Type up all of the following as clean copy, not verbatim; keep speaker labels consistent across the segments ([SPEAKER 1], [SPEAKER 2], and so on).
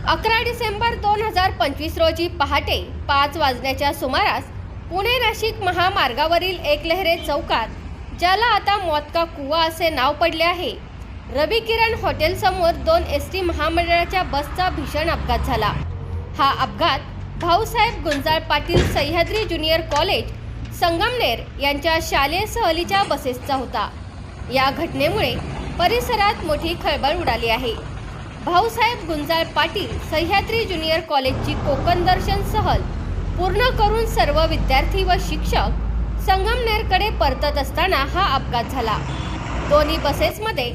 [SPEAKER 1] 11 डिसेंबर 2025 रोजी पहाटे 5 वाजण्याच्या सुमारास पुणे नाशिक महामार्गावरील एकलहरे चौकात, ज्याला आता मौत का कुआ असे नाव पडले आहे, रवी किरण हॉटेल समोर 2 एसटी महामंडळाच्या बसचा भीषण अपघात झाला। हा अपघात भाऊसाहेब गुंजाळ पाटील सह्याद्री ज्युनियर कॉलेज संगमनेर यांच्या शालेय सहलीच्या बसेसचा होता। या घटनेमुळे परिसरात मोठी खळबळ उडाली आहे। भाऊसाहेब गुंजाळ पाटील सह्याद्री ज्युनियर कॉलेजची कोकण दर्शन सहल पूर्ण करून सर्व विद्यार्थी व शिक्षक संगमनेरकडे परतत असताना हा अपघात झाला। दोन्ही बसेसमध्ये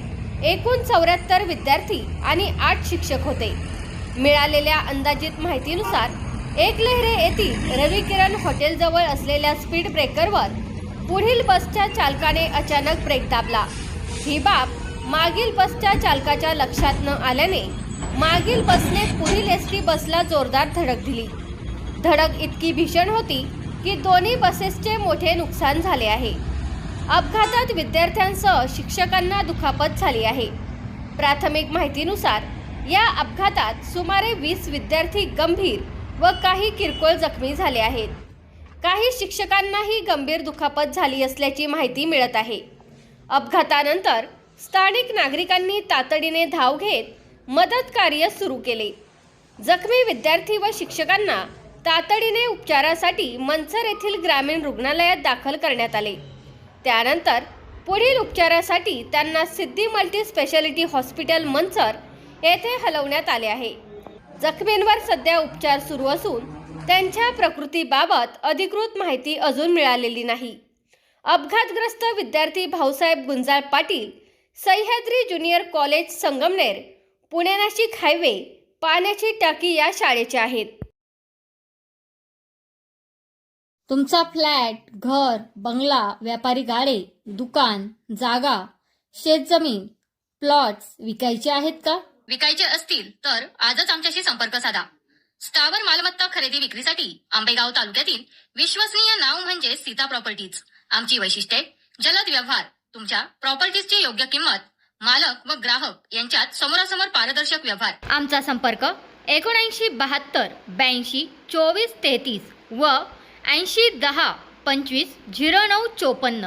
[SPEAKER 1] एकूण 74 विद्यार्थी आणि 8 शिक्षक होते। मिळालेल्या अंदाजित माहितीनुसार एकलहरे येथील रवी किरण हॉटेलजवळ असलेल्या स्पीड ब्रेकरवर पुढील बसच्या चालकाने अचानक ब्रेक दाबला। ही बाब मागील बसच्या चालकाच्या लक्षात न आल्याने मागील बसने पुढील एसटी बसला जोरदार धडक दिली। धडक इतकी भीषण होती की दोन्ही बसेसचे मोठे नुकसान झाले आहे। अपघातात विद्यार्थ्यांसह शिक्षकांना दुखापत झाली आहे। प्राथमिक माहितीनुसार या अपघातात सुमारे 20 विद्यार्थी गंभीर व काही किरकोळ जखमी झाले आहेत। काही शिक्षकांनाही गंभीर दुखापत झाली असल्याची माहिती मिळत आहे। अपघातानंतर स्थानिक नागरिकांनी तातडीने धाव घेत मदत कार्य सुरू केले। जखमी विद्यार्थी व शिक्षकांना तातडीने उपचारासाठी मनसर येथील ग्रामीण रुग्णालयात दाखल करण्यात आले। त्यानंतर पुढील उपचारासाठी त्यांना सिद्धी मल्टी स्पेशालिटी हॉस्पिटल मनसर येथे हलवण्यात आले आहे। जखमींवर सध्या उपचार सुरू असून त्यांच्या प्रकृतीबाबत अधिकृत माहिती अजून मिळालेली नाही। अपघातग्रस्त विद्यार्थी Bhausaheb Gunjal Patil Sahyadri junior college Sangamner Pune Nashik highway पाण्याची टाकी या शाळेचे आहेत।
[SPEAKER 2] तुमचा फ्लॅट, घर, बंगला, व्यापारी गाडे, दुकान, जागा, शेतजमीन, प्लॉट्स विकायचे आहेत का?
[SPEAKER 3] विकायचे असतील तर आजच आमच्याशी संपर्क साधा। स्थावर मालमत्ता खरेदी विक्रीसाठी आंबेगाव तालुक्यातील विश्वसनीय नाव म्हणजे सीता प्रॉपर्टीज। आमची वैशिष्ट्ये: जलद व्यवहार, तुमच्या प्रॉपर्टीजची योग्य किंमत, मालक व ग्राहक यांच्यात समोरासमोर पारदर्शक व्यवहार।
[SPEAKER 2] आमचा संपर्क 7972 82 24 33 व 80 10 25 09 54।